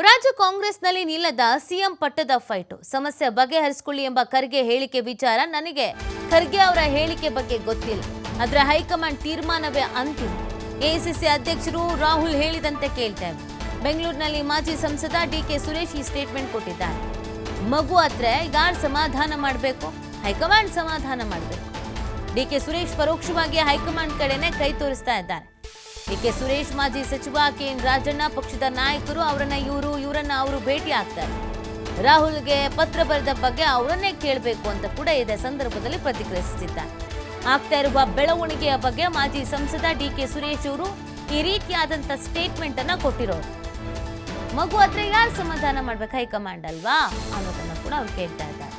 ರಾಜ್ಯ ಕಾಂಗ್ರೆಸ್ನಲ್ಲಿ ನಿಲ್ಲದ ಸಿಎಂ ಪಟ್ಟದ ಫೈಟ್. ಸಮಸ್ಯೆ ಬಗೆಹರಿಸಿಕೊಳ್ಳಿ ಎಂಬ ಖರ್ಗೆ ಹೇಳಿಕೆ ವಿಚಾರ ನನಗೆ ಖರ್ಗೆ ಅವರ ಹೇಳಿಕೆ ಬಗ್ಗೆ ಗೊತ್ತಿಲ್ಲ. ಆದರೆ ಹೈಕಮಾಂಡ್ ತೀರ್ಮಾನವೇ ಅಂತಿಮ. ಎಐಸಿಸಿ ಅಧ್ಯಕ್ಷರು ರಾಹುಲ್ ಹೇಳಿದಂತೆ ಕೇಳ್ತೇವೆ. ಬೆಂಗಳೂರಿನಲ್ಲಿ ಮಾಜಿ ಸಂಸದ ಡಿಕೆ ಸುರೇಶ್ ಈ ಸ್ಟೇಟ್ಮೆಂಟ್ ಕೊಟ್ಟಿದ್ದಾರೆ. ಮಗು ಹತ್ರ ಯಾರು ಸಮಾಧಾನ ಮಾಡಬೇಕು? ಹೈಕಮಾಂಡ್ ಸಮಾಧಾನ ಮಾಡಬೇಕು. ಡಿಕೆ ಸುರೇಶ್ ಪರೋಕ್ಷವಾಗಿ ಹೈಕಮಾಂಡ್ ಕಡೆನೇ ಕೈ ತೋರಿಸ್ತಾ ಇದ್ದಾರೆ. ಡಿಕೆ ಸುರೇಶ್ ಮಾಜಿ ಸಚಿವ ಕೆಎನ್ ರಾಜಣ್ಣ ಪಕ್ಷದ ನಾಯಕರು ಅವರನ್ನ ಇವರನ್ನ ಅವರು ಭೇಟಿ ಆಗ್ತಾರೆ. ರಾಹುಲ್ಗೆ ಪತ್ರ ಬರೆದ ಬಗ್ಗೆ ಅವರನ್ನೇ ಕೇಳಬೇಕು ಅಂತ ಕೂಡ ಇದೇ ಸಂದರ್ಭದಲ್ಲಿ ಪ್ರತಿಕ್ರಿಯಿಸುತ್ತಿದ್ದಾರೆ. ಆಗ್ತಾ ಇರುವ ಬೆಳವಣಿಗೆಯ ಬಗ್ಗೆ ಮಾಜಿ ಸಂಸದ ಡಿಕೆ ಸುರೇಶ್ ಅವರು ಈ ರೀತಿಯಾದಂತ ಸ್ಟೇಟ್ಮೆಂಟ್ ಅನ್ನ ಕೊಟ್ಟಿರೋರು. ಮಗು ಹತ್ರ ಯಾರು ಸಮಾಧಾನ ಮಾಡ್ಬೇಕು? ಹೈಕಮಾಂಡ್ ಅಲ್ವಾ ಅನ್ನೋದನ್ನ ಕೂಡ ಅವ್ರು ಕೇಳ್ತಾ ಇದ್ದಾರೆ.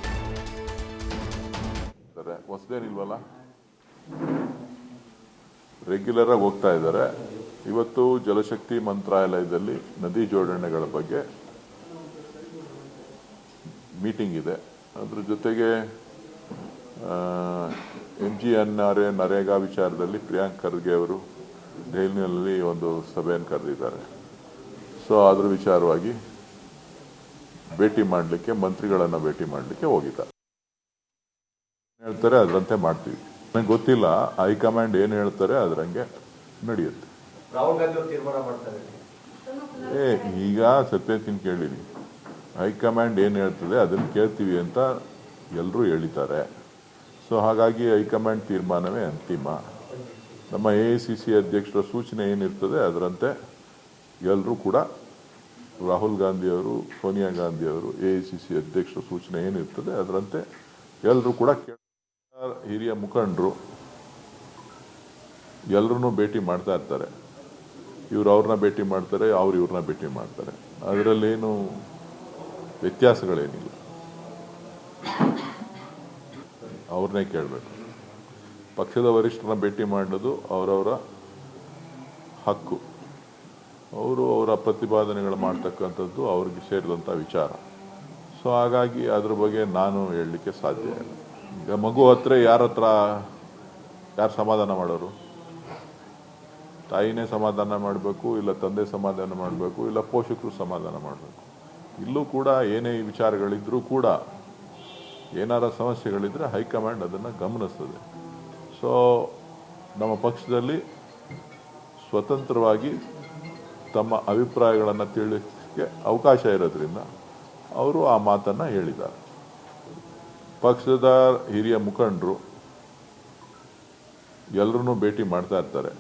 ರೆಗ್ಯುಲರ್ ಆಗಿ ಹೋಗ್ತಾ ಇದ್ದಾರೆ. ಇವತ್ತು ಜಲಶಕ್ತಿ ಮಂತ್ರಾಲಯದಲ್ಲಿ ನದಿ ಜೋಡಣೆಗಳ ಬಗ್ಗೆ ಮೀಟಿಂಗ್ ಇದೆ. ಅದ್ರ ಜೊತೆಗೆ MGNRA ನರೇಗಾ ವಿಚಾರದಲ್ಲಿ ಪ್ರಿಯಾಂಕ್ ಖರ್ಗೆ ಅವರು ದೆಹಲಿಯಲ್ಲಿ ಒಂದು ಸಭೆಯನ್ನು ಕರೆದಿದ್ದಾರೆ. ಸೊ ಅದ್ರ ವಿಚಾರವಾಗಿ ಭೇಟಿ ಮಾಡಲಿಕ್ಕೆ, ಮಂತ್ರಿಗಳನ್ನು ಭೇಟಿ ಮಾಡಲಿಕ್ಕೆ ಹೋಗಿದ್ದಾರೆ. ಹೇಳ್ತಾರೆ ಅದರಂತೆ ಮಾಡ್ತೀವಿ. ನನಗೆ ಗೊತ್ತಿಲ್ಲ ಹೈಕಮಾಂಡ್ ಏನು ಹೇಳ್ತಾರೆ ಅದರಂಗೆ ನಡೆಯುತ್ತೆ. ಈಗ ಸತ್ಯತೀನಿ ಕೇಳಿನಿ, ಹೈಕಮಾಂಡ್ ಏನು ಹೇಳ್ತದೆ ಅದನ್ನು ಕೇಳ್ತೀವಿ ಅಂತ ಎಲ್ಲರೂ ಹೇಳಿದ್ದಾರೆ. ಸೊ ಹಾಗಾಗಿ ಹೈಕಮಾಂಡ್ ತೀರ್ಮಾನವೇ ಅಂತಿಮ. ನಮ್ಮ AICC ಅಧ್ಯಕ್ಷರ ಸೂಚನೆ ಏನಿರ್ತದೆ ಅದರಂತೆ ಎಲ್ಲರೂ ಕೂಡ, ರಾಹುಲ್ ಗಾಂಧಿಯವರು, ಸೋನಿಯಾ ಗಾಂಧಿಯವರು, AICC ಅಧ್ಯಕ್ಷರ ಸೂಚನೆ ಏನಿರ್ತದೆ ಅದರಂತೆ ಎಲ್ಲರೂ ಕೂಡ ಹಿರಿಯ ಮುಖಂಡರು ಎಲ್ಲರೂ ಭೇಟಿ ಮಾಡ್ತಾ ಇರ್ತಾರೆ. ಇವ್ರು ಅವ್ರನ್ನ ಭೇಟಿ ಮಾಡ್ತಾರೆ, ಅವ್ರು ಇವ್ರನ್ನ ಭೇಟಿ ಮಾಡ್ತಾರೆ. ಅದರಲ್ಲೇನು ವ್ಯತ್ಯಾಸಗಳೇನಿಲ್ಲ. ಅವ್ರನ್ನೇ ಕೇಳಬೇಕು. ಪಕ್ಷದ ವರಿಷ್ಠರನ್ನ ಭೇಟಿ ಮಾಡೋದು ಅವರವರ ಹಕ್ಕು. ಅವರು ಅವರ ಪ್ರತಿಪಾದನೆಗಳು ಮಾಡ್ತಕ್ಕಂಥದ್ದು ಅವ್ರಿಗೆ ಸೇರಿದಂಥ ವಿಚಾರ. ಸೊ ಹಾಗಾಗಿ ಅದ್ರ ಬಗ್ಗೆ ನಾನು ಹೇಳಲಿಕ್ಕೆ ಸಾಧ್ಯ ಇಲ್ಲ. ಈಗ ಮಗು ಹತ್ರ ಯಾರು ಸಮಾಧಾನ ಮಾಡೋರು? ತಾಯಿನೇ ಸಮಾಧಾನ ಮಾಡಬೇಕು, ಇಲ್ಲ ತಂದೆ ಸಮಾಧಾನ ಮಾಡಬೇಕು, ಇಲ್ಲ ಪೋಷಕರು ಸಮಾಧಾನ ಮಾಡಬೇಕು. ಇಲ್ಲೂ ಕೂಡ ಏನೇ ವಿಚಾರಗಳಿದ್ರೂ ಕೂಡ, ಏನಾರ ಸಮಸ್ಯೆಗಳಿದ್ರೆ ಹೈಕಮಾಂಡ್ ಅದನ್ನು ಗಮನಿಸ್ತದೆ. ಸೊ ನಮ್ಮ ಪಕ್ಷದಲ್ಲಿ ಸ್ವತಂತ್ರವಾಗಿ ತಮ್ಮ ಅಭಿಪ್ರಾಯಗಳನ್ನು ತಿಳಿಸಲಿಕ್ಕೆ ಅವಕಾಶ ಇರೋದ್ರಿಂದ ಅವರು ಆ ಮಾತನ್ನು ಹೇಳಿದ್ದಾರೆ. ಪಕ್ಷದ ಹಿರಿಯ ಮುಖಂಡರು ಎಲ್ಲರನ್ನೂ ಭೇಟಿ ಮಾಡ್ತಾ ಇರ್ತಾರೆ.